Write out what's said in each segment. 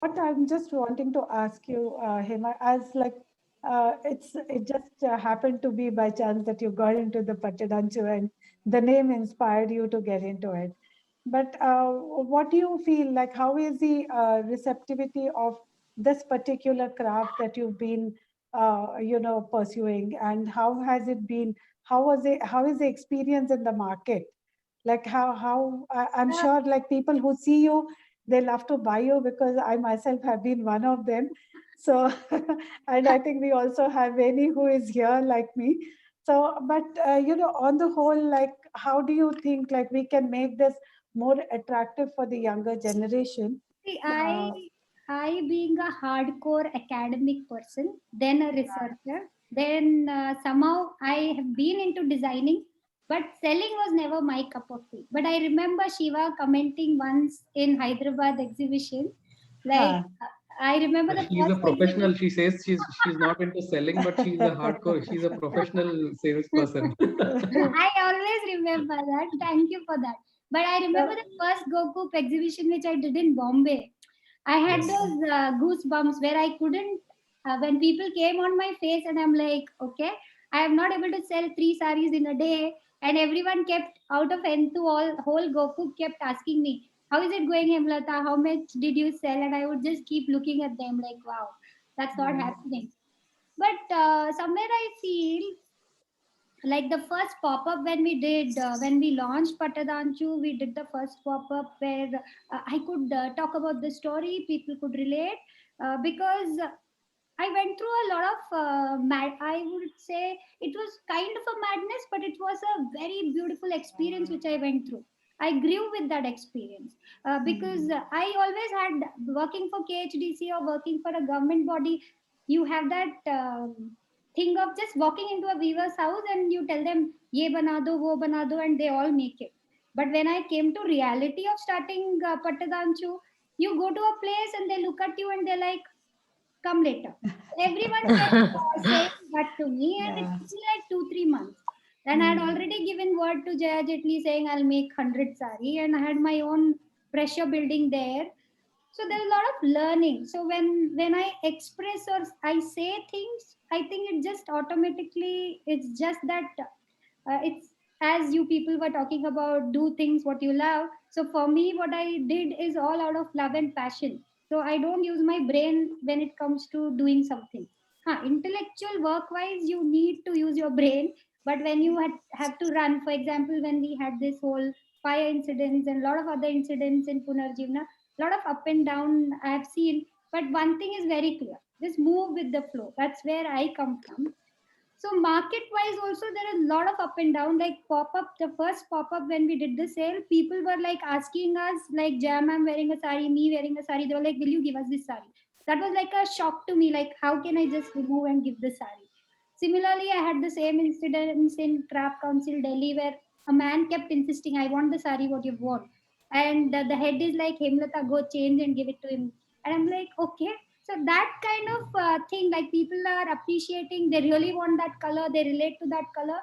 what I'm just wanting to ask you, Hema, as like it just happened to be by chance that you got into the Pattadanchu and the name inspired you to get into it. But what do you feel like? How is the receptivity of this particular craft that you've been, pursuing, and how has it been? How was it? How is the experience in the market? Like I'm Uh, sure like people who see you, they love to buy you because I myself have been one of them. So, and I think we also have any who is here like me. So, but on the whole, like, how do you think like we can make this more attractive for the younger generation? See, Uh, I being a hardcore academic person, then a researcher, then somehow I have been into designing, but selling was never my cup of tea. But I remember Shiva commenting once in Hyderabad exhibition, like huh. I remember the She's a first professional. exhibition. She says she's not into selling, but she's a hardcore. She's a professional salesperson. I always remember that. Thank you for that. But I remember the first Goku exhibition which I did in Bombay. I had Yes. those goosebumps where I couldn't, when people came on my face, and I'm like, okay, I am not able to sell three saris in a day. And everyone kept out of N2, all whole Goku kept asking me, how is it going, Hemlata? How much did you sell? And I would just keep looking at them like, wow, that's not happening. But somewhere I feel like the first pop-up when we did when we launched Patadanchu, we did the first pop-up where I could talk about the story, people could relate, because I went through a lot of I would say it was kind of a madness, but it was a very beautiful experience which I went through. I grew with that experience, because I always had, working for KHDC or working for a government body, you have that thing of just walking into a weaver's house and you tell them ye bana do wo bana do and they all make it. But when I came to reality of starting Pattadanchu, you go to a place and they look at you and they're like, come later. Everyone kept saying that to me, and it Yeah. took me like 2 3 months. Then I had Mm. already given word to Jaya Jetli saying I'll make 100 sari, and I had my own pressure building there. So there's a lot of learning. So when I express or I say things, I think it just automatically, it's just that it's, as you people were talking about, do things what you love. So for me, what I did is all out of love and passion. So I don't use my brain when it comes to doing something. Intellectual work wise you need to use your brain, but when you have to run, for example, when we had this whole fire incidents and a lot of other incidents in Punarjivna, a lot of up and down I have seen. But one thing is very clear, just move with the flow. That's where I come from. So market wise also there is a lot of up and down. Like pop up, the first pop up when we did the sale, people were like asking us like, Jam, I'm wearing a sari, me wearing a sari. They were like, will you give us this sari? That was like a shock to me. Like, how can I just remove and give the sari? Similarly, I had the same incidents in Craft Council Delhi where a man kept insisting, I want the sari what you've worn. And the head is like, Hemlata, go change and give it to him. And I'm like, okay. So that kind of thing, like people are appreciating, they really want that color, they relate to that color.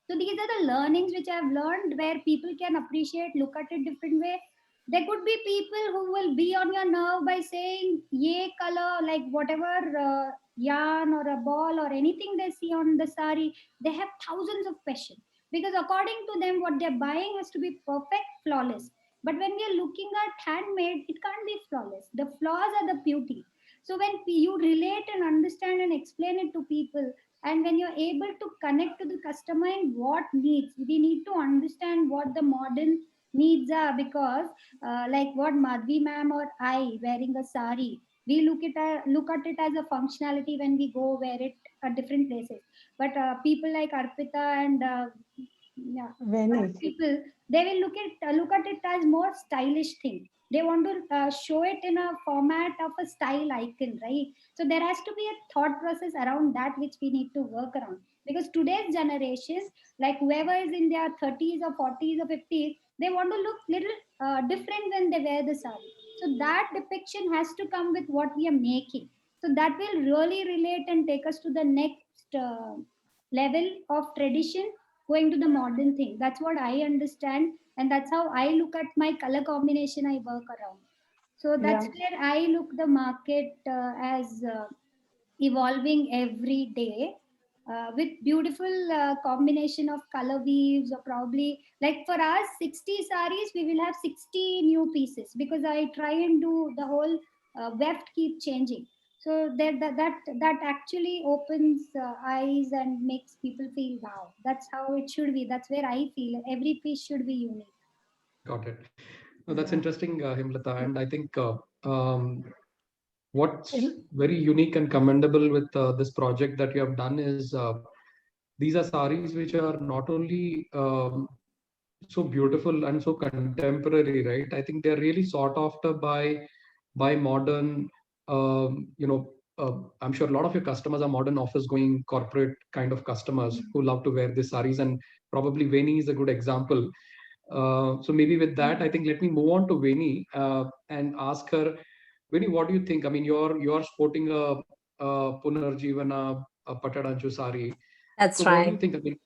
So these are the learnings which I've learned where people can appreciate, look at it different way. There could be people who will be on your nerve by saying ye color, like whatever yarn or a ball or anything they see on the sari, they have thousands of questions, because according to them what they're buying has to be perfect, flawless. But when we are looking at handmade, it can't be flawless. The flaws are the beauty. So when you relate and understand and explain it to people, and when you're able to connect to the customer and what needs, we need to understand what the modern needs are, because like what Madhvi ma'am or I wearing a sari, we look at it as a functionality when we go wear it at different places. But people like Arpita and yeah, other Very. people, they will look at it as more stylish thing. They want to show it in a format of a style icon, right? So there has to be a thought process around that which we need to work around, because today's generation, like whoever is in their 30s or 40s or 50s, they want to look little different when they wear the sari. So that depiction has to come with what we are making. So that will really relate and take us to the next level of tradition, going to the modern thing. That's what I understand, and that's how I look at my color combination I work around. So that's where I look the market as evolving every day with beautiful combination of color weaves, or probably like for us 60 saris we will have 60 new pieces, because I try and do the whole weft keep changing. So that actually opens eyes and makes people feel wow, that's how it should be. That's where I feel every piece should be unique. Got it. No, that's interesting, Hemlata. And I think what's very unique and commendable with this project that you have done is these are saris which are not only so beautiful and so contemporary, right? I think they're really sought after by modern, I'm sure a lot of your customers are modern office going corporate kind of customers who love to wear these saris, and probably Veni is a good example. So maybe with that, I think let me move on to Veni and ask her, Veni, what do you think? I mean, you're sporting a Punarjivana a Patadanchu sari. That's So right. what do you think? I mean,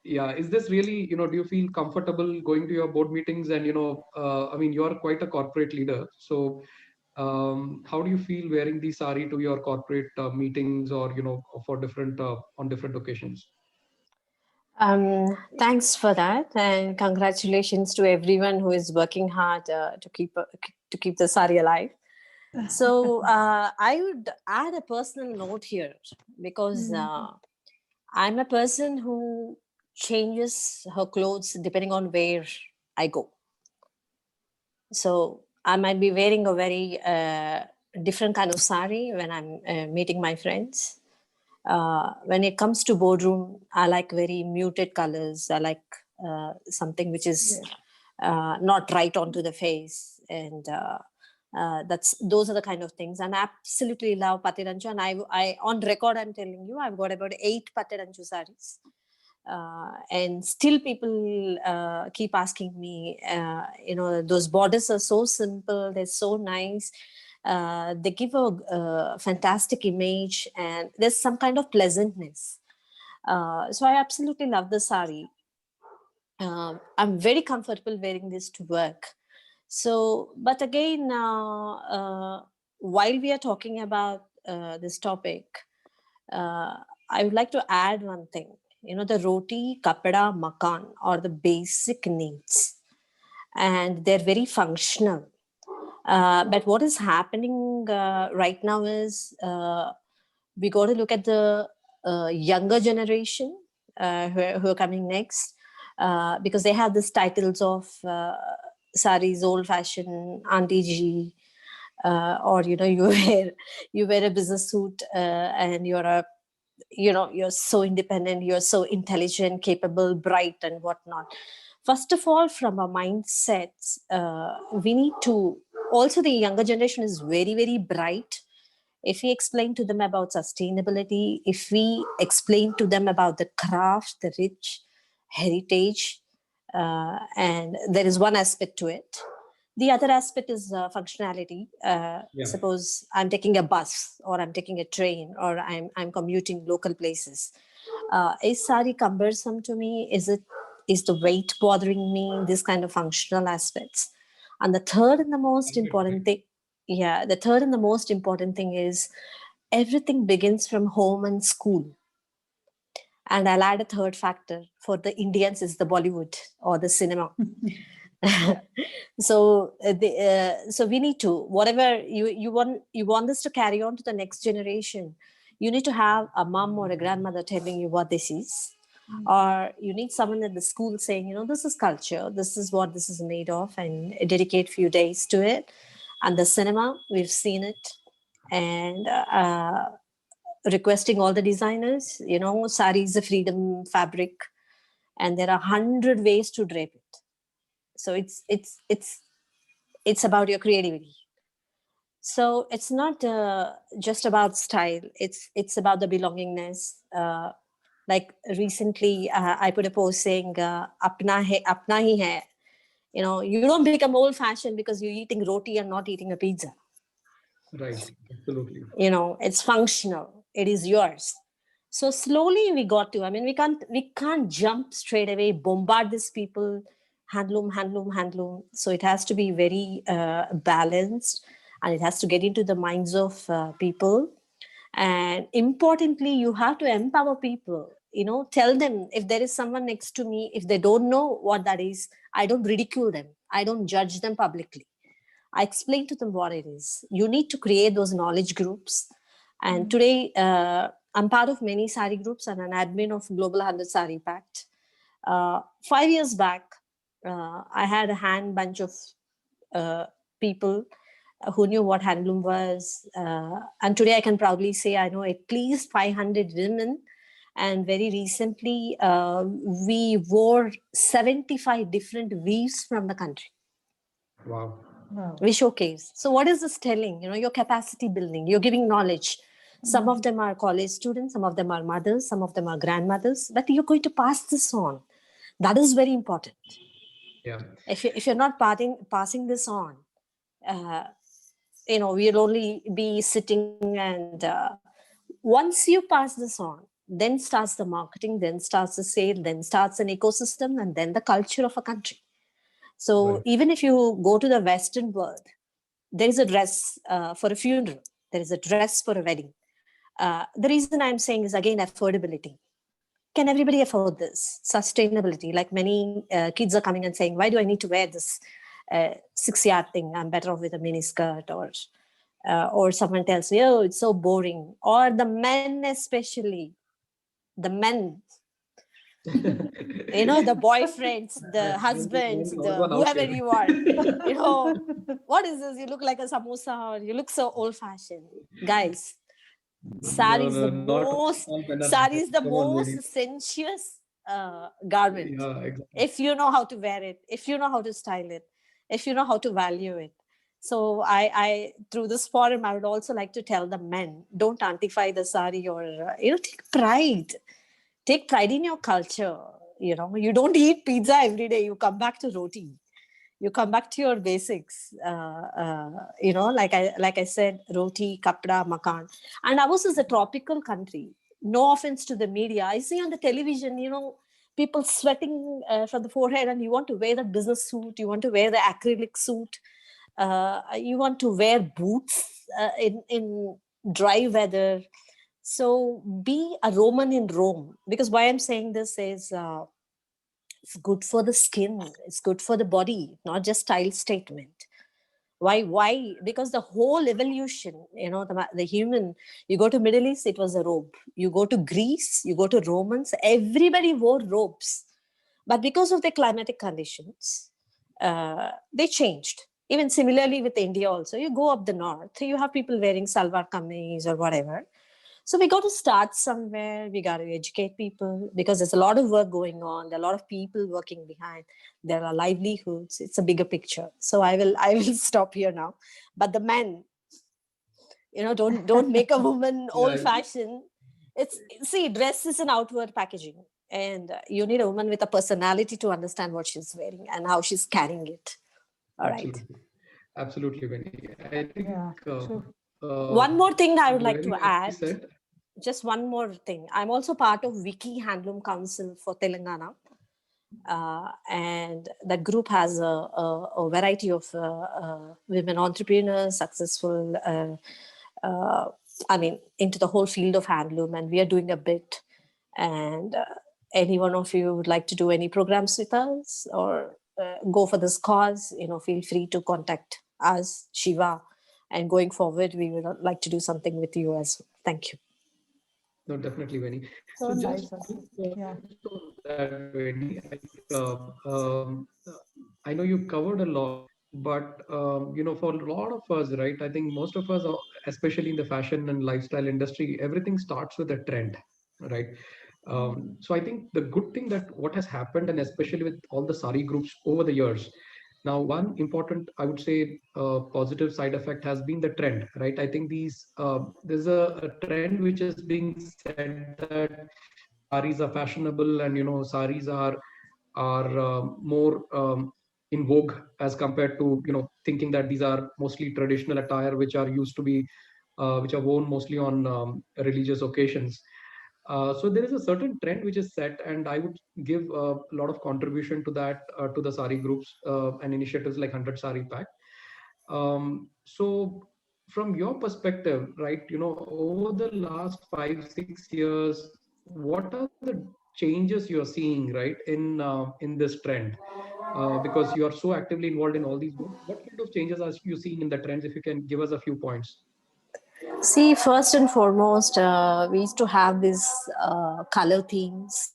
yeah, is this really, do you feel comfortable going to your board meetings? And, I mean, you're quite a corporate leader. So how do you feel wearing the sari to your corporate meetings, or, for different, on different occasions? Thanks for that, and congratulations to everyone who is working hard to keep the sari alive. So I would add a personal note here, because I'm a person who changes her clothes depending on where I go. So I might be wearing a very different kind of sari when I'm meeting my friends. When it comes to boardroom, I like very muted colors. I like something which is not right onto the face, and those are the kind of things. And I absolutely love Patidanchu, and I on record I'm telling you, I've got about 8 Patidanchu saris. And still people keep asking me, those borders are so simple, they're so nice. They give a fantastic image, and there's some kind of pleasantness. So I absolutely love the sari. I'm very comfortable wearing this to work. So, but again, while we are talking about this topic, I would like to add one thing. The roti, kapada, makan are the basic needs, and they're very functional. But what is happening right now is we got to look at the younger generation who are coming next, because they have these titles of saris, old fashioned, auntie ji, or you wear a business suit and you're so independent, you're so intelligent, capable, bright, and whatnot. First of all, from our mindsets, we need to also, the younger generation is very, very bright. If we explain to them about sustainability, if we explain to them about the craft, the rich heritage, and there is one aspect to it. The other aspect is functionality. Suppose I'm taking a bus, or I'm taking a train, or I'm commuting local places. Is sari cumbersome to me? Is the weight bothering me? This kind of functional aspects. And the third and the most important thing, is everything begins from home and school. And I'll add a third factor. For the Indians, is the Bollywood or the cinema. So we need to, whatever you want this to carry on to the next generation, you need to have a mom or a grandmother telling you what this is, or you need someone at the school saying, this is culture, this is what this is made of, and dedicate few days to it. And the cinema, we've seen it, and requesting all the designers, sari is a freedom fabric, and there are 100 ways to drape it. So it's about your creativity. So it's not just about style. It's about the belongingness. Like recently, I put a post saying, "Apna hi hai." You don't become old-fashioned because you're eating roti and not eating a pizza. Right. Absolutely. It's functional. It is yours. So slowly we got to. I mean, we can't jump straight away, bombard these people, handloom, handloom, handloom. So it has to be very balanced, and it has to get into the minds of people. And importantly, you have to empower people. Tell them, if there is someone next to me, if they don't know what that is, I don't ridicule them. I don't judge them publicly. I explain to them what it is. You need to create those knowledge groups. And today, I'm part of many sari groups and an admin of Global 100 Sari Pact. 5 years back, I had a bunch of people who knew what handloom was. And today I can proudly say I know at least 500 women. And very recently, we wore 75 different weaves from the country. Wow. We showcase. So what is this telling? Your capacity building, you're giving knowledge. Some of them are college students, some of them are mothers, some of them are grandmothers, but you're going to pass this on. That is very important. Yeah. If you're not passing this on, we'll only be sitting, and once you pass this on, then starts the marketing, then starts the sale, then starts an ecosystem, and then the culture of a country. So even if you go to the Western world, there is a dress for a funeral, there is a dress for a wedding. The reason I'm saying is, again, affordability. Can everybody afford this? Sustainability. Like many kids are coming and saying, why do I need to wear this 6-yard thing? I'm better off with a mini skirt. Or someone tells me, oh, it's so boring. Or the men, especially, the men, the boyfriends, the husbands, the whoever you are, what is this? You look like a samosa, or you look so old fashioned. Guys, sari is the most sensuous garment. Yeah, exactly. If you know how to wear it, if you know how to style it, if you know how to value it. So I through this forum, I would also like to tell the men, don't auntify the sari, or take pride. Take pride in your culture. You don't eat pizza every day. You come back to roti. You come back to your basics. Like I said, roti, kapda, makan. And ours is a tropical country. No offense to the media. I see on the television, people sweating from the forehead, and you want to wear the business suit. You want to wear the acrylic suit. You want to wear boots in dry weather. So be a Roman in Rome. Because why I'm saying this is it's good for the skin. It's good for the body, not just style statement. Why? Because the whole evolution, the human, you go to Middle East, it was a robe. You go to Greece, you go to Romans, everybody wore robes. But because of the climatic conditions, they changed. Even similarly with India also, you go up the north, you have people wearing salwar kameez or whatever. So we got to start somewhere. We got to educate people, because there's a lot of work going on. There are a lot of people working behind. There are livelihoods. It's a bigger picture. So I will stop here now. But the men, don't make a woman old-fashioned. Dress is an outward packaging, and you need a woman with a personality to understand what she's wearing and how she's carrying it. All right. Absolutely, Veni. I think. One more thing I would like to add. Just one more thing. I'm also part of Wiki Handloom Council for Telangana. And that group has a variety of women entrepreneurs, successful, into the whole field of handloom. And we are doing a bit. And any one of you would like to do any programs with us or go for this cause, feel free to contact us, Shiva. And going forward, we would like to do something with you as well. Thank you. No, definitely, Veni. So nice. Veni, I know you covered a lot, but for a lot of us, right? I think most of us, especially in the fashion and lifestyle industry, everything starts with a trend, right? So I think the good thing that what has happened, and especially with all the sari groups over the years. Now, one important, I would say, positive side effect has been the trend, right? I think there's a trend which is being said that saris are fashionable, and saris are more in vogue as compared to thinking that these are mostly traditional attire which are used to be which are worn mostly on religious occasions. So there is a certain trend which is set, and I would give a lot of contribution to that, to the sari groups and initiatives like 100 Sari Pack. So from your perspective, right, over the last 5 6 years, what are the changes you're seeing, right, in this trend? Because you are so actively involved in all these groups, what kind of changes are you seeing in the trends? If you can give us a few points. See, first and foremost, we used to have these color themes.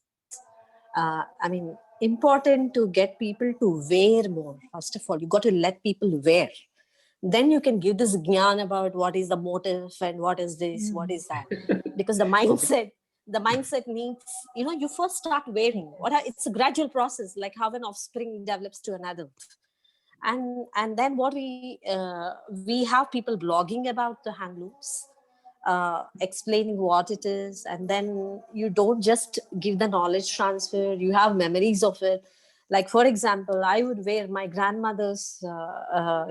I mean, important to get people to wear more. First of all, you got to let people wear. Then you can give this gyan about what is the motive and what is this, what is that. Because the mindset needs, you first start wearing. It's a gradual process, like how an offspring develops to an adult. And then what we have people blogging about the handlooms, explaining what it is, and then you don't just give the knowledge transfer, you have memories of it. Like, for example, I would wear my grandmother's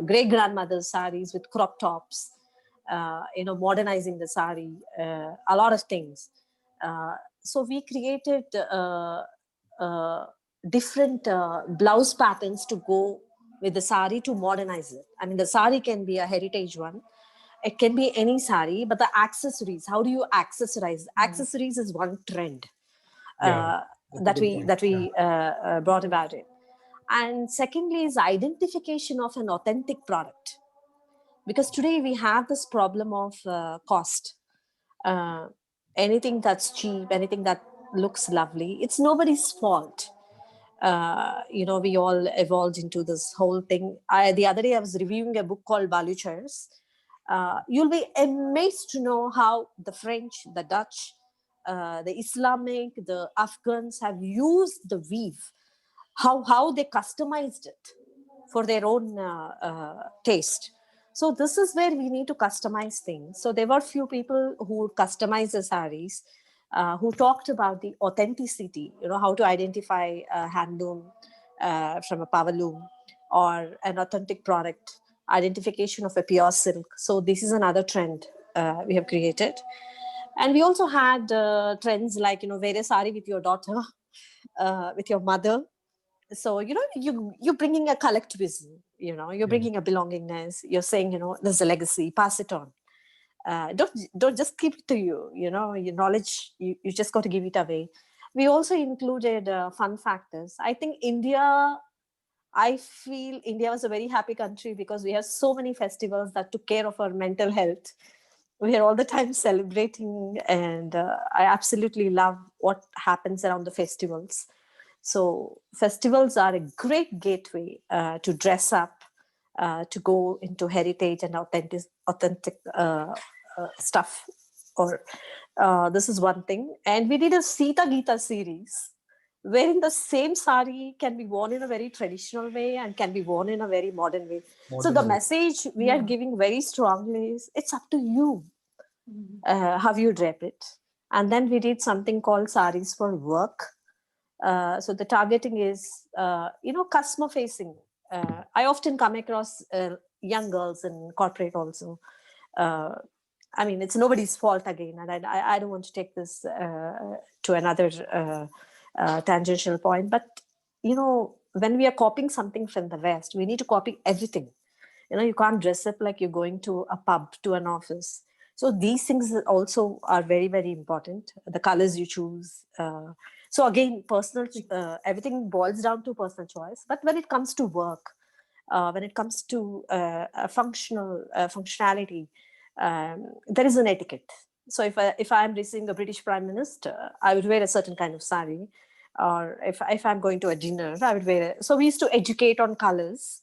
great grandmother's saris with crop tops, modernizing the sari, a lot of things. So we created different blouse patterns to go with the sari to modernize it. I mean, the sari can be a heritage one. It can be any sari, but the accessories, how do you accessorize? Accessories is one trend that we brought about it. And secondly is identification of an authentic product. Because today we have this problem of cost. Anything that's cheap, anything that looks lovely, it's nobody's fault. We all evolved into this whole thing. The other day I was reviewing a book called Baluchers. You'll be amazed to know how the French, the Dutch, the Islamic, the Afghans have used the weave, how they customized it for their own taste. So this is where we need to customize things. So there were few people who customized the saris, who talked about the authenticity, how to identify a handloom from a power loom or an authentic product, identification of a pure silk. So this is another trend we have created. And we also had trends like, wear a sari with your daughter, with your mother. So, you're bringing a collectivism, you're bringing a belongingness. You're saying, there's a legacy, pass it on. Don't just keep it to you, your knowledge, you just got to give it away. We also included fun factors. I feel India was a very happy country because we have so many festivals that took care of our mental health. We are all the time celebrating, and I absolutely love what happens around the festivals. So festivals are a great gateway to dress up, to go into heritage and authentic stuff. Or this is one thing. And we did a Sita Gita series, wherein the same sari can be worn in a very traditional way and can be worn in a very modern way. So the message we are giving very strongly is, it's up to you how you drape it. And then we did something called saris for work. So the targeting is, customer facing. I often come across young girls in corporate also. I mean, it's nobody's fault again, and I don't want to take this to another tangential point. But when we are copying something from the West, we need to copy everything. You can't dress up like you're going to a pub, to an office. So these things also are very, very important. The colors you choose. So again, personal. Everything boils down to personal choice. But when it comes to work, when it comes to functionality, there is an etiquette. So if I'm receiving a British Prime Minister, I would wear a certain kind of sari. Or if I'm going to a dinner, I would wear it. So we used to educate on colors.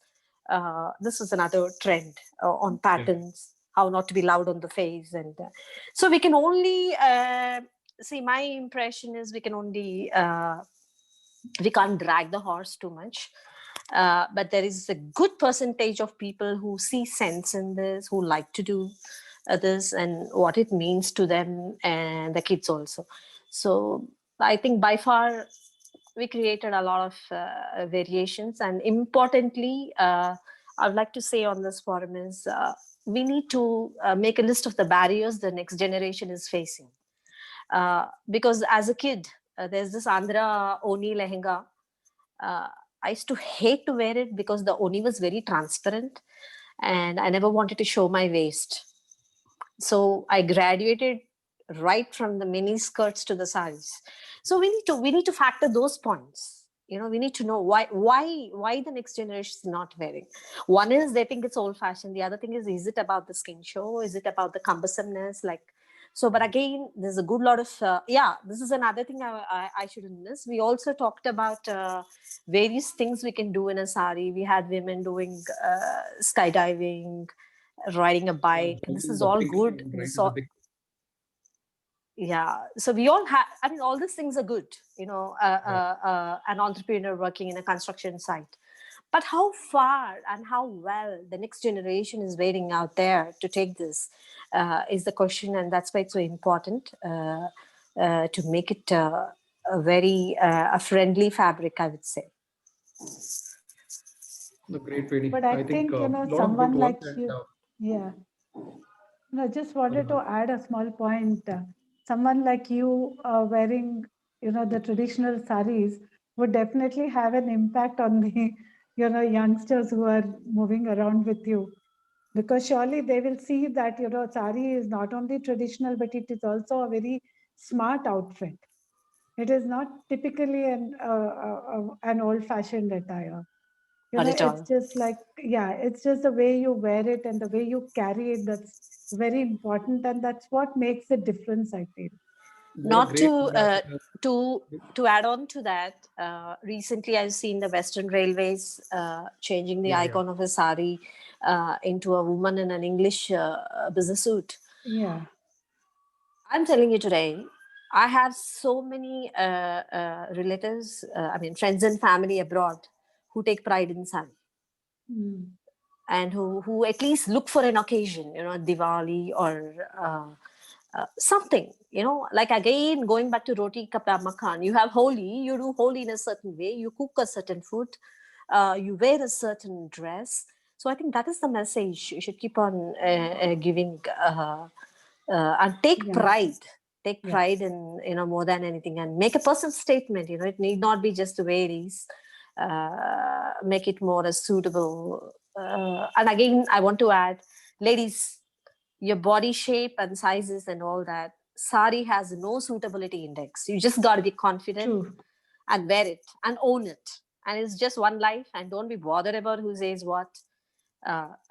This is another trend on patterns, how not to be loud on the face. And so we can only, see, my impression is we can't drag the horse too much. But there is a good percentage of people who see sense in this, who like to do this and what it means to them and the kids also. So I think by far we created a lot of variations. And importantly, I would like to say on this forum is we need to make a list of the barriers the next generation is facing. Because as a kid, there's this Andhra Oni lehenga. I used to hate to wear it because the Oni was very transparent and I never wanted to show my waist. So I graduated right from the mini skirts to the saris. So we need to factor those points. We need to know why the next generation is not wearing. One is they think it's old fashioned. The other thing is it about the skin show? Is it about the cumbersomeness? So, but again, there's a good lot of, this is another thing I shouldn't miss. We also talked about various things we can do in a sari. We had women doing skydiving, riding a bike. This is all good. So we all have, all these things are good, an entrepreneur working in a construction site. But how far and how well the next generation is waiting out there to take this is the question. And that's why it's so important to make it a very a friendly fabric, I would say. The great Veni. But I think, someone like you, I just wanted to add a small point. Someone like you wearing, the traditional saris would definitely have an impact on the, youngsters who are moving around with you. Because surely they will see that, sari is not only traditional, but it is also a very smart outfit. It is not typically an old-fashioned attire. It's just like, it's just the way you wear it and the way you carry it that's very important, and that's what makes the difference, I feel. Not to add on to that, recently I've seen the Western Railways changing the icon of a sari into a woman in an English business suit. Yeah. I'm telling you today, I have so many relatives, friends and family abroad who take pride in sari. And who at least look for an occasion, Diwali or something, like again, going back to roti kapda makhan, you have Holi, you do Holi in a certain way, you cook a certain food, you wear a certain dress. So I think that is the message you should keep on giving and take pride. Take pride in, more than anything, and make a personal statement. It need not be just the way it is. Make it more as suitable. And again, I want to add, ladies, your body shape and sizes and all that, sari has no suitability index. You just got to be confident and wear it and own it. And it's just one life, and don't be bothered about who says what.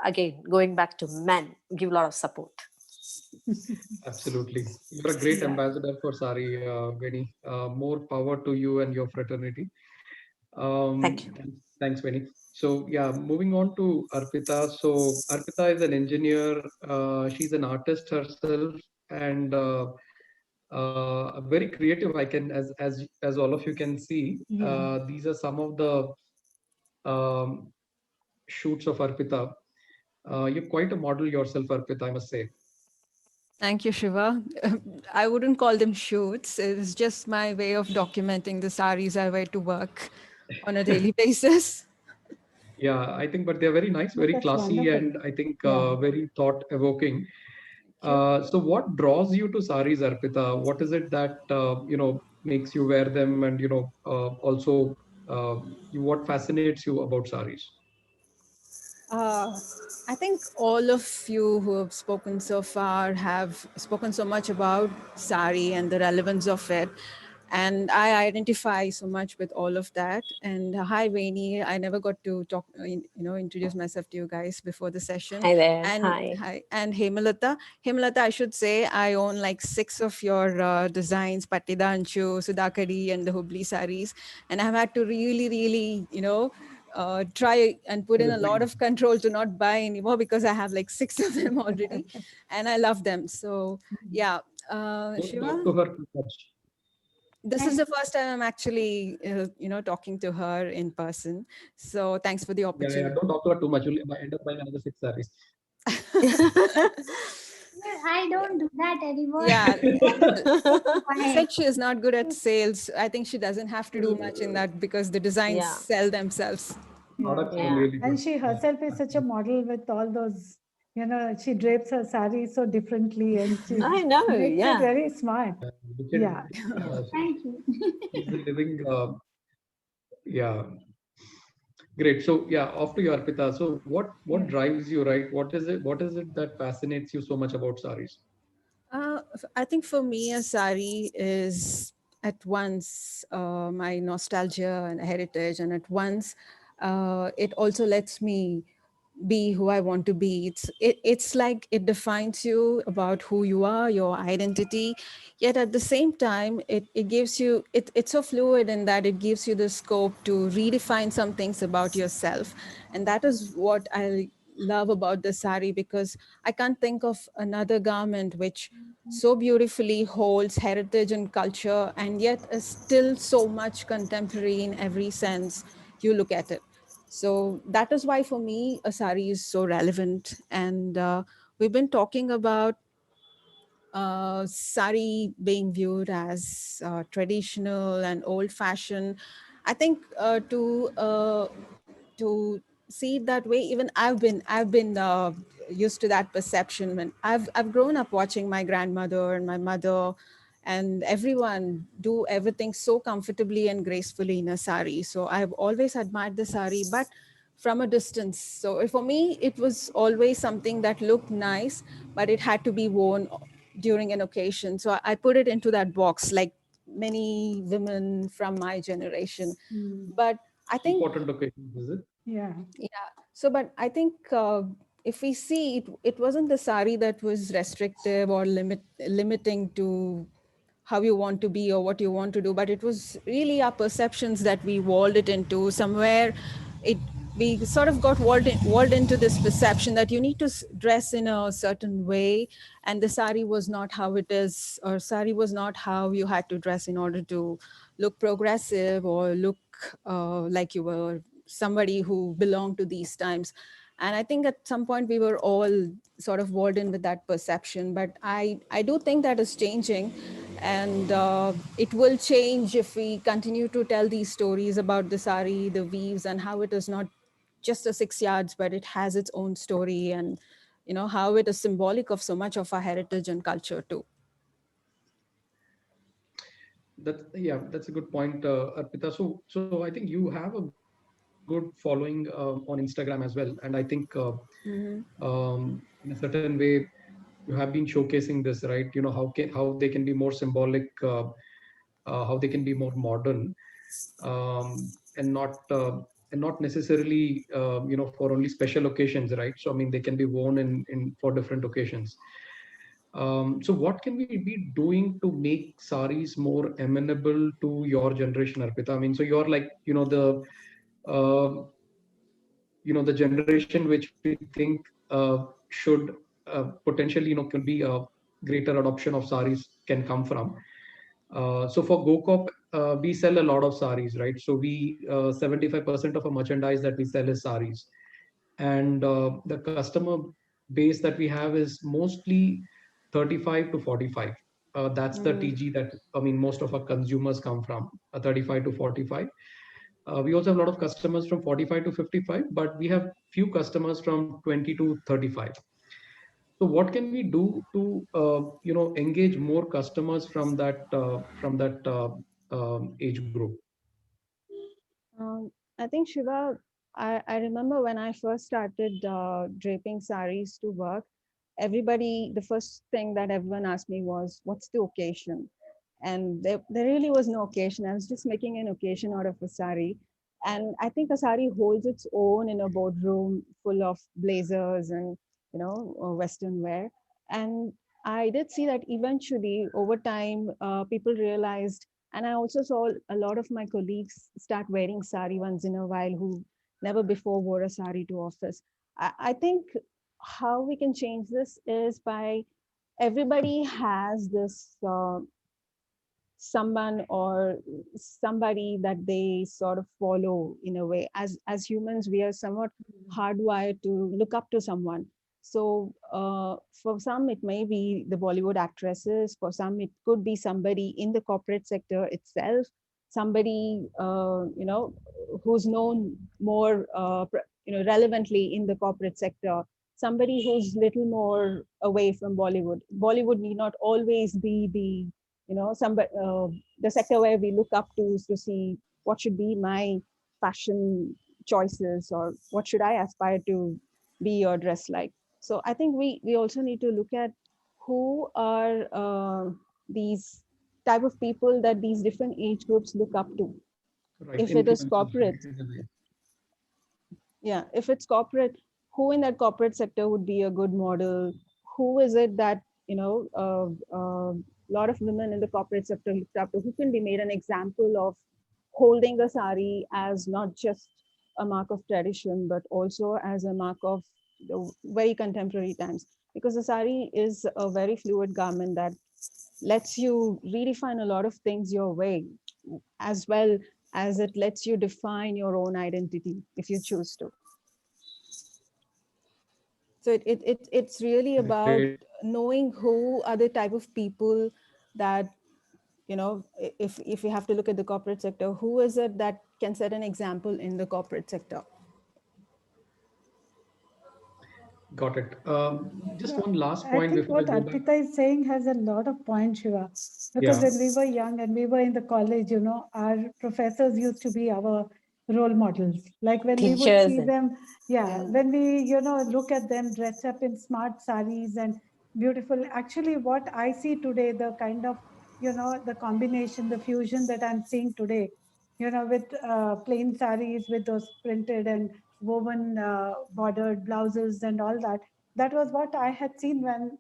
Again, going back to men, give a lot of support. Absolutely. You're a great ambassador for sari, Veni. More power to you and your fraternity. Thank you. Thanks, Veni. So moving on to Arpita. So Arpita is an engineer. She's an artist herself, and very creative. I can, as all of you can see, these are some of the shoots of Arpita. You're quite a model yourself, Arpita, I must say. Thank you, Shiva. I wouldn't call them shoots. It's just my way of documenting the saris I wear to work on a daily basis. Yeah, I think, but they're very nice, very classy, wonderful. And I think very thought-evoking. So what draws you to saris, Arpita? What is it that, makes you wear them? And, also what fascinates you about saris? I think all of you who have spoken so far have spoken so much about sari and the relevance of it. And I identify so much with all of that. And hi, Veni. I never got to talk, introduce myself to you guys before the session. Hi there. And, hi. And Hemalata. Hemalata, I should say, I own like 6 of your designs, Patida Anchu, Sudakari, and the Hubli saris. And I've had to really, try and put in a lot of control to not buy anymore because I have like 6 of them already. And I love them. So, Shiva. This is the first time I'm actually, talking to her in person. So thanks for the opportunity. Yeah, don't talk to her too much. You'll end up buying another 6 sarees. I don't do that anymore. Yeah. She said she is not good at sales. I think she doesn't have to do much in that because the designs sell themselves. Really and she herself is such a model with all those You know, she drapes her sari so differently and she I know, makes it yeah. very smart. Look Yeah. Thank you. she's a living, yeah, great. So yeah, off to you, Arpita. So what Yeah. drives you, right? What is it that fascinates you so much about saris? I think for me, a sari is at once my nostalgia and heritage, and at once it also lets me be who I want to be. It's like it defines you about who you are, your identity. Yet at the same time, it gives you it's so fluid in that it gives you the scope to redefine some things about yourself, and that is what I love about the sari, because I can't think of another garment which so beautifully holds heritage and culture and yet is still so much contemporary in every sense you look at it. So that is why for me a sari is so relevant. And we've been talking about sari being viewed as traditional and old fashioned. I think to see it that way, even I've been used to that perception. When I've grown up watching my grandmother and my mother and everyone do everything so comfortably and gracefully in a sari, so I've always admired the sari, but from a distance. So for me it was always something that looked nice, but it had to be worn during an occasion. So I put it into that box, like many women from my generation. But I think, Important occasions, is it? Yeah. yeah. So, but I think if we see it, it wasn't the sari that was restrictive or limiting to how you want to be or what you want to do, but it was really our perceptions that we walled it into somewhere. It we sort of got walled into this perception that you need to dress in a certain way, and the sari was not how it is, or sari was not how you had to dress in order to look progressive or look like you were somebody who belonged to these times. And I think at some point we were all sort of walled in with that perception, but I do think that is changing. And it will change if we continue to tell these stories about the sari, the weaves, and how it is not just a 6 yards, but it has its own story, and how it is symbolic of so much of our heritage and culture too. That's a good point, Arpita. So I think you have a good following on Instagram as well, and I think in a certain way you have been showcasing this, right? How they can be more symbolic, how they can be more modern, and not necessarily for only special occasions, right? So I mean they can be worn in for different occasions. So what can we be doing to make saris more amenable to your generation, Arpita? I mean, so you're like, uh, the generation which we think should potentially, could be a greater adoption of saris can come from. So for GoCop, we sell a lot of saris, right? So we 75% of our merchandise that we sell is saris, and the customer base that we have is mostly 35 to 45. That's the TG that, I mean, most of our consumers come from, 35 to 45. We also have a lot of customers from 45 to 55, but we have few customers from 20 to 35. So what can we do to engage more customers from that age group? I think Shiva, I remember when I first started draping saris to work, the first thing that everyone asked me was, what's the occasion? And there really was no occasion. I was just making an occasion out of a sari. And I think a sari holds its own in a boardroom full of blazers and, Western wear. And I did see that eventually over time, people realized, and I also saw a lot of my colleagues start wearing sari once in a while who never before wore a sari to office. I think how we can change this is by everybody has this someone or somebody that they sort of follow in a way. As humans, we are somewhat hardwired to look up to someone. So for some it may be the Bollywood actresses, for some it could be somebody in the corporate sector itself, somebody who's known more relevantly in the corporate sector, somebody who's little more away from Bollywood. Bollywood need not always be the, somebody, the sector where we look up to see what should be my fashion choices or what should I aspire to be or dress like. So I think we also need to look at who are these type of people that these different age groups look up to. Right. If it is Influencers, corporate, yeah, if it's corporate, who in that corporate sector would be a good model? Who is it that, a lot of women in the corporate sector looked up to, who can be made an example of holding a sari as not just a mark of tradition, but also as a mark of the very contemporary times. Because the sari is a very fluid garment that lets you redefine a lot of things your way, as well as it lets you define your own identity if you choose to. So it's really about Great. knowing who are the type of people that, if you have to look at the corporate sector, who is it that can set an example in the corporate sector? Got it. Just one last I point think before I what go back. Arpita is saying has a lot of points, Shiva. Because Yeah. when we were young and we were in the college, our professors used to be our role models. Like when we would Teachers see and them, Yeah. when we, look at them dressed up in smart saris and beautiful. Actually, what I see today, the kind of, the combination, the fusion that I'm seeing today, with plain saris, with those printed and woven bordered blouses and all that. That was what I had seen when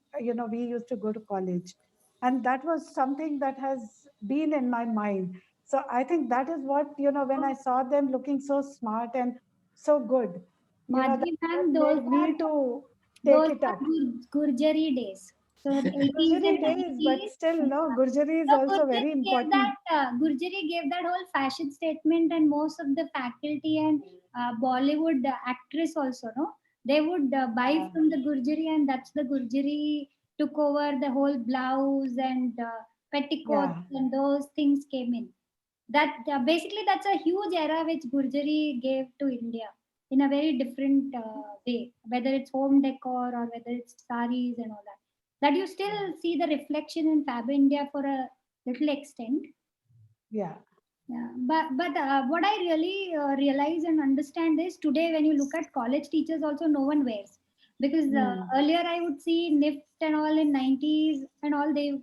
we used to go to college, and that was something that has been in my mind. So I think that is what, when I saw them looking so smart and so good, that's Madhvi what ma'am, made me to take it up. Gurjari days. So the 80s Gurjari and days, but 90s. still, no, Gurjari is So also very important. Gurjari gave that whole fashion statement, and most of the faculty and Bollywood actress also, no, they would buy Yeah. from the Gurjari, and that's the Gurjari took over the whole blouse and petticoats, Yeah. and those things came in. That basically that's a huge era which Gurjari gave to India in a very different way, whether it's home decor or whether it's saris and all that. That you still see the reflection in Fab India for a little extent. Yeah. Yeah, but what I really realize and understand is today when you look at college teachers also no one wears, because earlier I would see NIFT and all in 90s and all the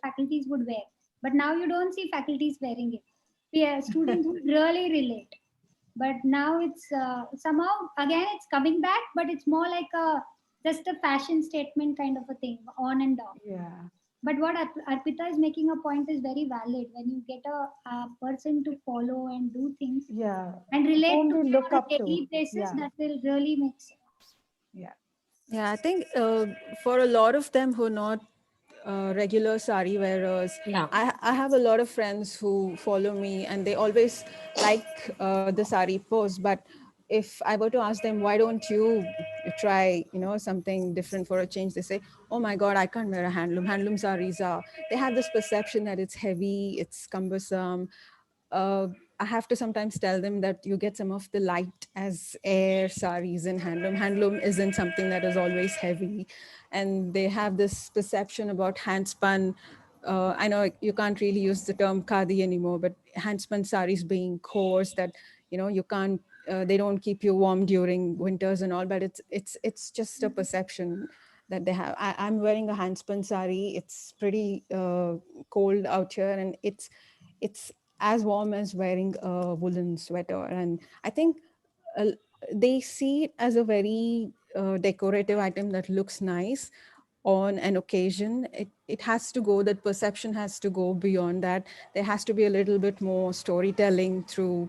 faculties would wear, but now you don't see faculties wearing it. Yeah, students would really relate, but now it's somehow again it's coming back, but it's more like a just a fashion statement kind of a thing, on and off. Yeah. But what Arpita is making a point is very valid. When you get a person to follow and do things Yeah. and relate Whom to we them look on up a to. daily basis, Yeah. that will really make sense. Yeah. Yeah, I think for a lot of them who are not regular sari wearers, yeah. I have a lot of friends who follow me and they always like the sari pose. But if I were to ask them, why don't you try, something different for a change? They say, oh my God, I can't wear a handloom. Handloom saris they have this perception that it's heavy, it's cumbersome. I have to sometimes tell them that you get some of the light as air saris in handloom. Handloom isn't something that is always heavy. And they have this perception about handspun. I know you can't really use the term khadi anymore, but handspun saris being coarse, that, you can't, they don't keep you warm during winters and all, but it's just a perception that they have. I'm wearing a handspun sari. It's pretty cold out here, and it's as warm as wearing a woolen sweater. And I think uh, they see it as a very decorative item that looks nice on an occasion. It has to go, that perception has to go beyond that. There has to be a little bit more storytelling through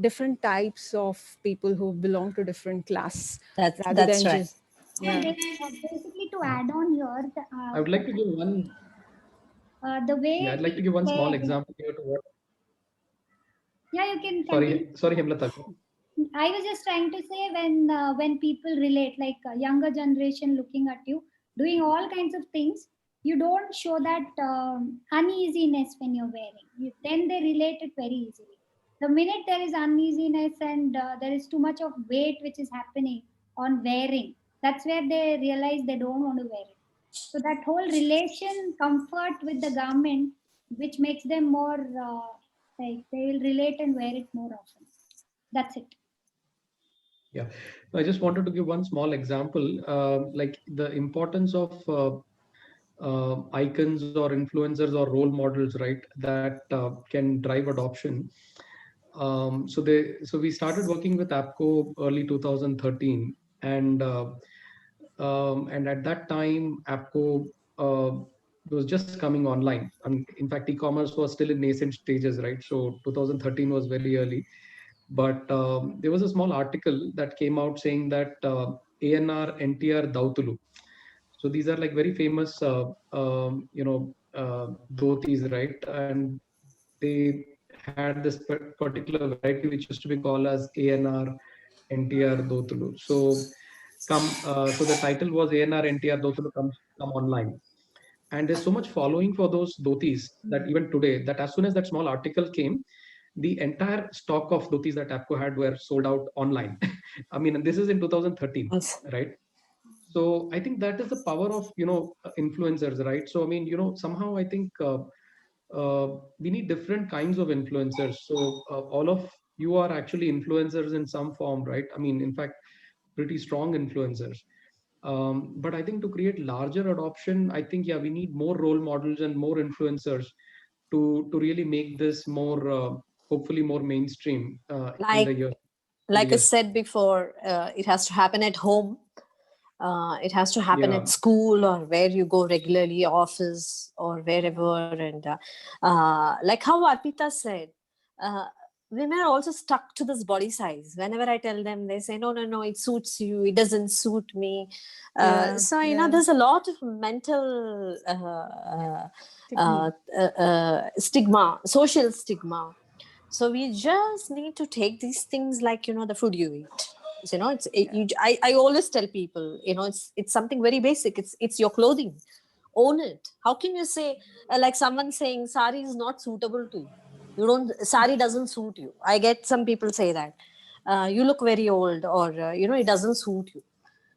different types of people who belong to different class, rather That's than right. just, Yeah, yeah. basically to add on here, I would like to give one. the Yeah, way I'd like to we give one small wear. example here to what. Yeah, you can continue. Sorry, Hemlata. I was just trying to say when people relate, like younger generation looking at you, doing all kinds of things, you don't show that uneasiness when you're wearing. Then they relate it very easily. The minute there is uneasiness and there is too much of weight which is happening on wearing, That's where they realize they don't want to wear it. So that whole relation comfort with the garment, which makes them more like they will relate and wear it more often. That's it. Yeah, I just wanted to give one small example, like the importance of icons or influencers or role models, right? That can drive adoption. So we started working with APCO early 2013, and at that time, APCO was just coming online. And in fact, e-commerce was still in nascent stages, right? So 2013 was very early. But there was a small article that came out saying that ANR NTR Dautulu. So these are like very famous, dhotis, right? And they had this particular variety which used to be called as ANR NTR Dotulu. So the title was ANR NTR Dotulu come online. And there's so much following for those dhotis that even today, that as soon as that small article came, the entire stock of dhotis that APCO had were sold out online. I mean, and this is in 2013, Yes. right? So I think that is the power of influencers, right? So I mean, somehow I think we need different kinds of influencers. So all of you are actually influencers in some form, right? I mean, in fact, pretty strong influencers. But I think to create larger adoption, I think we need more role models and more influencers to really make this more hopefully more mainstream in the Like year. like I said before, it has to happen at home. It has to happen Yeah, at school or where you go regularly, office or wherever. And like how Arpita said, uh, women are also stuck to this body size. Whenever I tell them, they say, no, no, no, it suits you. It doesn't suit me. Yeah, So, yeah. there's a lot of mental Stigma. stigma, social stigma. So we just need to take these things like the food you eat. I always tell people, it's something very basic. It's your clothing. Own it. How can you say like someone saying sari is not suitable to you? You don't Sari doesn't suit you. I get some people say that you look very old, or it doesn't suit you.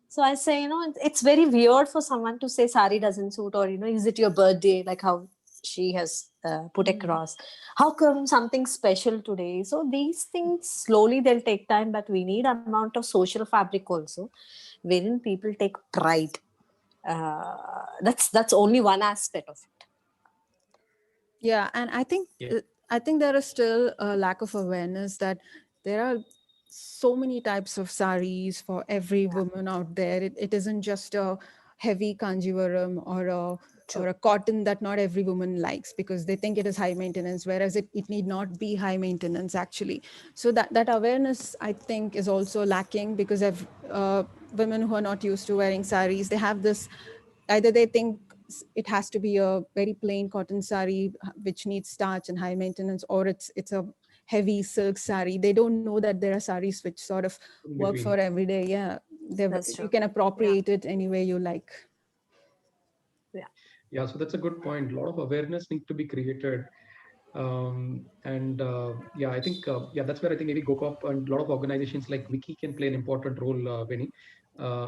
So I say, it's very weird for someone to say sari doesn't suit, or, is it your birthday? Like how she has put across. How come something special today? So these things slowly they'll take time, but we need amount of social fabric also, wherein people take pride. That's only one aspect of it. Yeah, and I think there is still a lack of awareness that there are so many types of saris for every woman out there. It isn't just a heavy kanjivaram or a cotton that not every woman likes because they think it is high maintenance, whereas it need not be high maintenance actually. So that awareness I think is also lacking because women who are not used to wearing saris, they have this, either they think it has to be a very plain cotton sari which needs starch and high maintenance, or it's a heavy silk sari. They don't know that there are saris which sort of in work for between. every day. Yeah, That's you true. can appropriate it any way you like. Yeah. Yeah, so that's a good point. A lot of awareness need to be created. And I think that's where I think maybe GoCop and a lot of organizations like Wiki can play an important role, Vinny,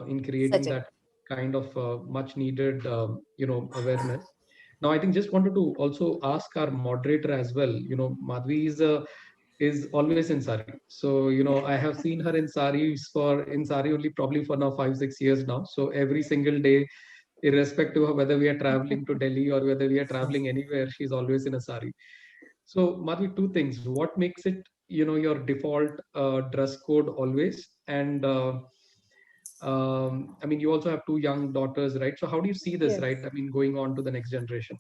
in creating Certainly. that kind of much needed awareness. Now, I think just wanted to also ask our moderator as well. Madhvi is always in sari. So I have seen her in sari only probably for now 5-6 years now. So every single day, irrespective of whether we are traveling to Delhi or whether we are traveling anywhere, she's always in a sari. So, Madhvi, two things. What makes it, your default dress code always? And I mean, you also have two young daughters, right? So, how do you see this, Yes. right? I mean, going on to the next generation.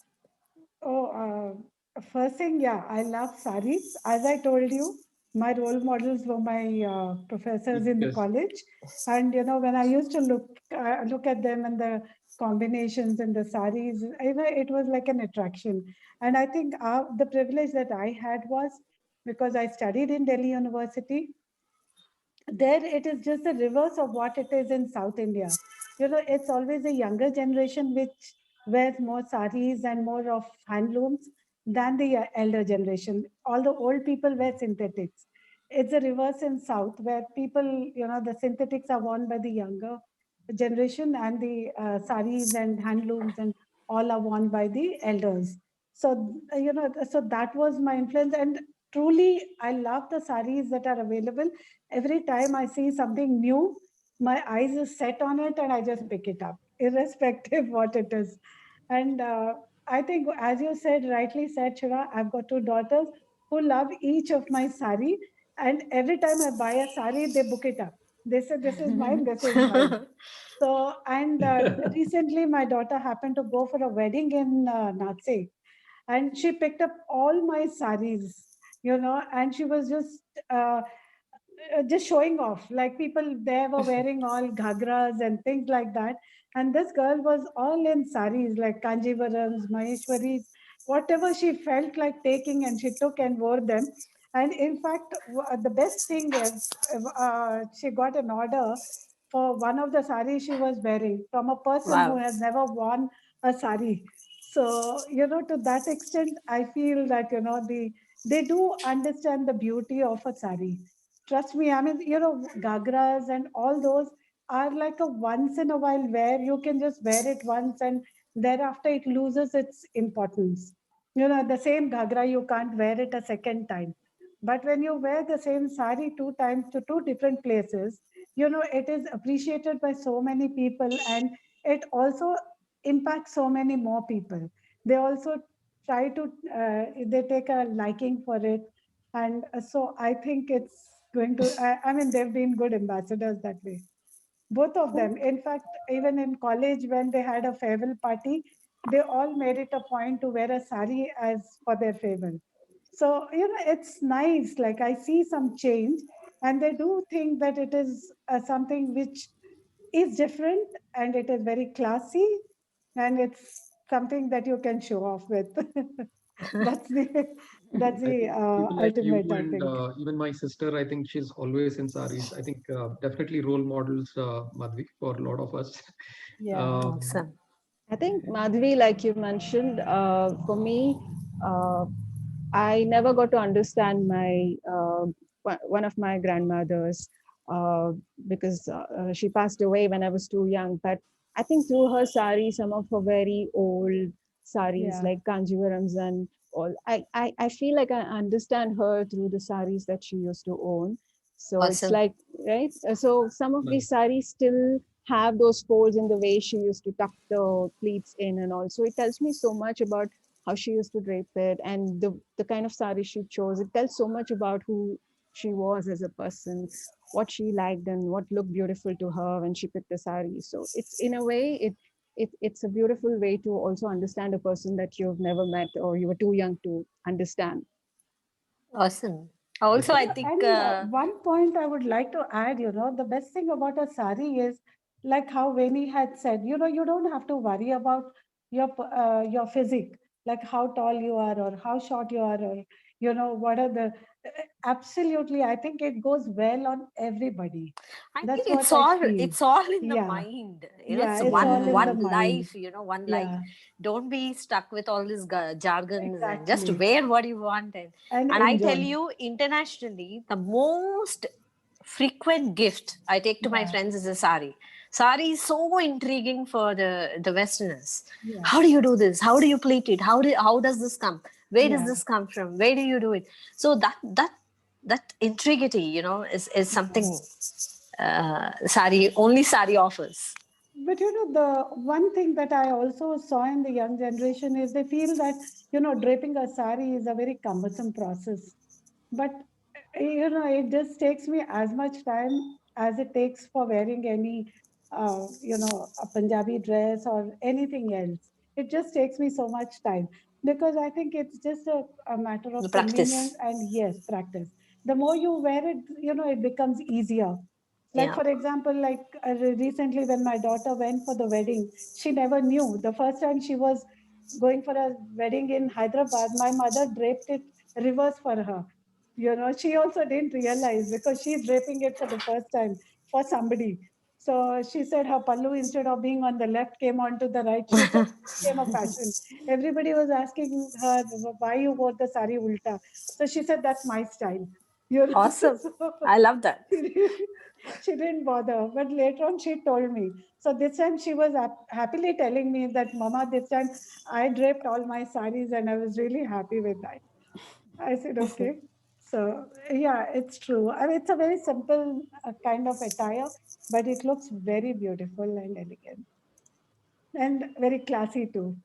First thing, yeah, I love saris. As I told you, my role models were my professors in the Yes. college, and when I used to look at them and the combinations and the saris, it was like an attraction. And I think the privilege that I had was because I studied in Delhi University. There, it is just the reverse of what it is in South India. It's always a younger generation which wears more saris and more of handlooms than the elder generation. All the old people wear synthetics. It's a reverse in South where people, the synthetics are worn by the younger generation, and the saris and handlooms and all are worn by the elders. So, so that was my influence. And truly, I love the saris that are available. Every time I see something new, my eyes is set on it and I just pick it up, irrespective what it is. And I think, as you said, rightly said, Shiva, I've got two daughters who love each of my sari. And every time I buy a sari, they book it up. They said, this is mine, this is mine. So, and recently my daughter happened to go for a wedding in Natsik, and she picked up all my saris, and she was just showing off. Like people there were wearing all ghagras and things like that. And this girl was all in saris, like Kanjivarams, Maheshwaris, whatever she felt like taking, and she took and wore them. And in fact, the best thing is, she got an order for one of the saris she was wearing from a person who Wow. has never worn a sari. So, to that extent, I feel that, they do understand the beauty of a sari. Trust me, I mean, gagras and all those are like a once in a while wear. You can just wear it once and thereafter it loses its importance. The same gagra, you can't wear it a second time. But when you wear the same sari two times to two different places, it is appreciated by so many people, and it also impacts so many more people. They also try to, they take a liking for it. And so I think it's going to, I mean, they've been good ambassadors that way. Both of them. In fact, even in college, when they had a farewell party, they all made it a point to wear a sari as for their farewell. So, it's nice. Like I see some change, and they do think that it is something which is different, and it is very classy, and it's something that you can show off with. that's the that's I the think people like you ultimate, I and think. even my sister, I think she's always in saris. I think definitely role models, Madhvi, for a lot of us. Yeah. Um, Awesome. I think Madhvi, like you mentioned, for me, uh, I never got to understand my one of my grandmothers uh, because she passed away when I was too young. But I think through her sari, some of her very old saris Yeah. like Kanjivarams and all, I feel like I understand her through the saris that she used to own. So it's Awesome. like, right? So some of these nice. saris still have those folds in the way she used to tuck the pleats in and all. So it tells me so much about how she used to drape it and the kind of sari she chose. It tells so much about who she was as a person, what she liked and what looked beautiful to her when she picked a sari. So it's in a way it's a beautiful way to also understand a person that you've never met or you were too young to understand. Awesome. Also, I Definitely. think, And one point I would like to add, the best thing about a sari is, like how Veni had said, you don't have to worry about your physique, like how tall you are or how short you are, or what are the. Absolutely, I think it goes well on everybody. I think That's what I feel. it's all in the Yeah, mind. yeah, It's it's all in the one mind. life. One life. Yeah, Don't be stuck with all these jargons and just exactly, wear what you want. and And I tell enjoy. you, internationally, the most frequent gift I take to my Yeah, friends is a sari. Sari is so intriguing for the Westerners. yeah, How do you do this? How do you pleat it? How does this come? Where does yeah, this come from? Where do you do it? So that intriguity, is yeah. something sari offers. But the one thing that I also saw in the young generation is they feel that, draping a sari is a very cumbersome process. But, it just takes me as much time as it takes for wearing any, a Punjabi dress or anything else. It just takes me so much time because I think it's just a matter The of convenience practice. and, yes, practice. The more you wear it, it becomes easier. Like, Yeah. for example, like recently when my daughter went for the wedding, she never knew. The first time she was going for a wedding in Hyderabad, my mother draped it reverse for her. She also didn't realize because she's draping it for the first time for somebody. So she said her pallu, instead of being on the left, came onto the right. She said it became a fashion. Everybody was asking her why you wore the sari ulta. So she said, that's my style. Awesome. So I love that. she didn't bother, but later on she told me. So this time she was happily telling me that, Mama, this time I draped all my saris and I was really happy with that. I said, okay. So yeah, it's true. I mean, it's a very simple kind of attire, but it looks very beautiful and elegant and very classy too.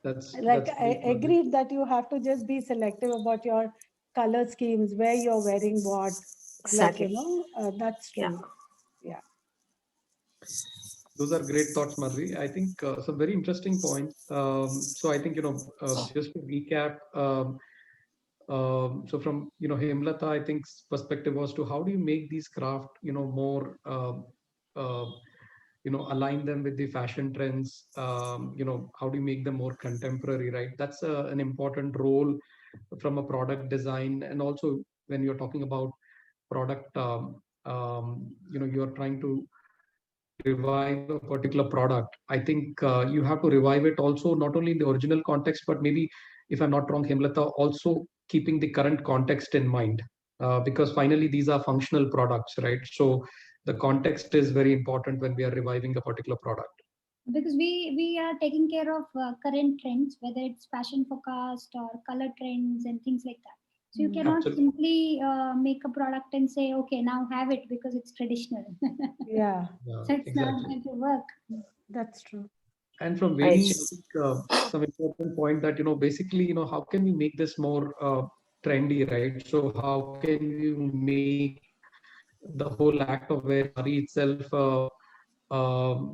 Like That's I great, Madhuri. agreed that you have to just be selective about your color schemes, where you're wearing what, like, Exactly. that's Yeah. true. Yeah. Those are great thoughts, Madhuri. I think some very interesting points. So I think, just to recap, so from, Hemlata, I think perspective was to how do you make these craft, more, uh, align them with the fashion trends, how do you make them more contemporary, right? That's an important role from a product design. And also when you're talking about product, you're trying to revive a particular product. I think you have to revive it also not only in the original context, but maybe, if I'm not wrong, Hemlata, also keeping the current context in mind, because finally these are functional products, right? So the context is very important when we are reviving a particular product. Because we are taking care of current trends, whether it's fashion forecast or color trends and things like that. So you cannot Absolutely. simply make a product and say, okay, now have it because it's traditional. Yeah, Yeah, So it's not exactly. going to work. that's true. And from I Veni, I just, think some important point that, basically, how can we make this more trendy, right? So how can you make the whole act of wearing sari itself, a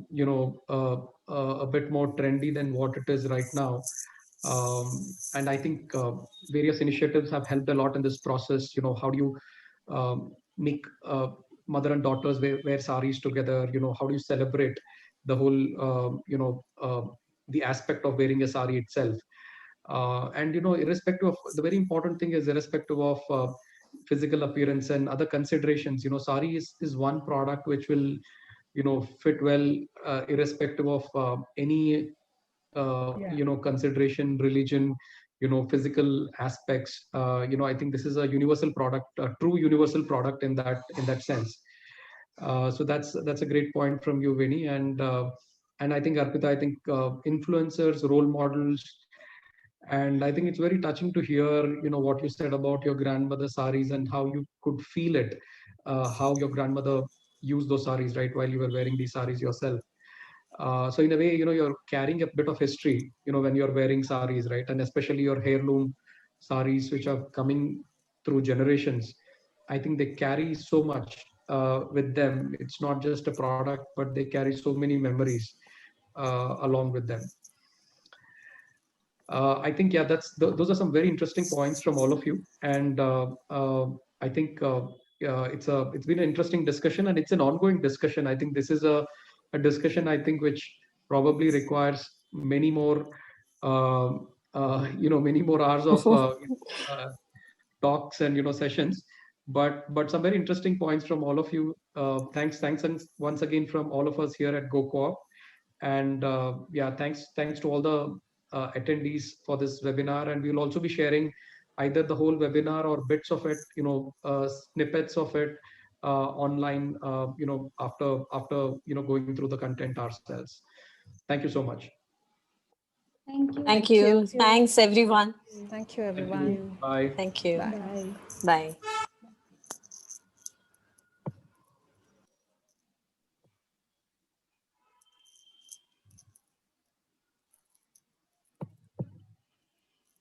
bit more trendy than what it is right now. And I think various initiatives have helped a lot in this process. How do you make mother and daughters wear saris together? How do you celebrate the whole, the aspect of wearing a sari itself? And irrespective of, the very important thing is irrespective of physical appearance and other considerations, sari is one product which will fit well, irrespective of any Yeah. consideration, religion, physical aspects. I think this is a universal product, a true universal product in that sense. So that's a great point from you, Vinny. And I think, Arpita, I think influencers, role models, and I think it's very touching to hear what you said about your grandmother saris and how you could feel it, how your grandmother used those saris, right, while you were wearing these saris yourself. So in a way, you're carrying a bit of history, when you're wearing saris, right? And especially your heirloom saris, which are coming through generations. I think they carry so much with them. It's not just a product, but they carry so many memories along with them. I think, yeah, those are some very interesting points from all of you. And I think it's been an interesting discussion, and it's an ongoing discussion. I think this is a discussion, I think, which probably requires many more, many more hours of uh, talks and sessions. But some very interesting points from all of you. Thanks, and once again from all of us here at GoCoop. And yeah, thanks to all the attendees for this webinar. And we'll also be sharing either the whole webinar or bits of it, snippets of it online, after going through the content ourselves. Thank you so much. Thank you. thank you. Thanks, everyone. Thank you, Thank everyone. you. Bye. Thank you. Bye. Bye. Bye.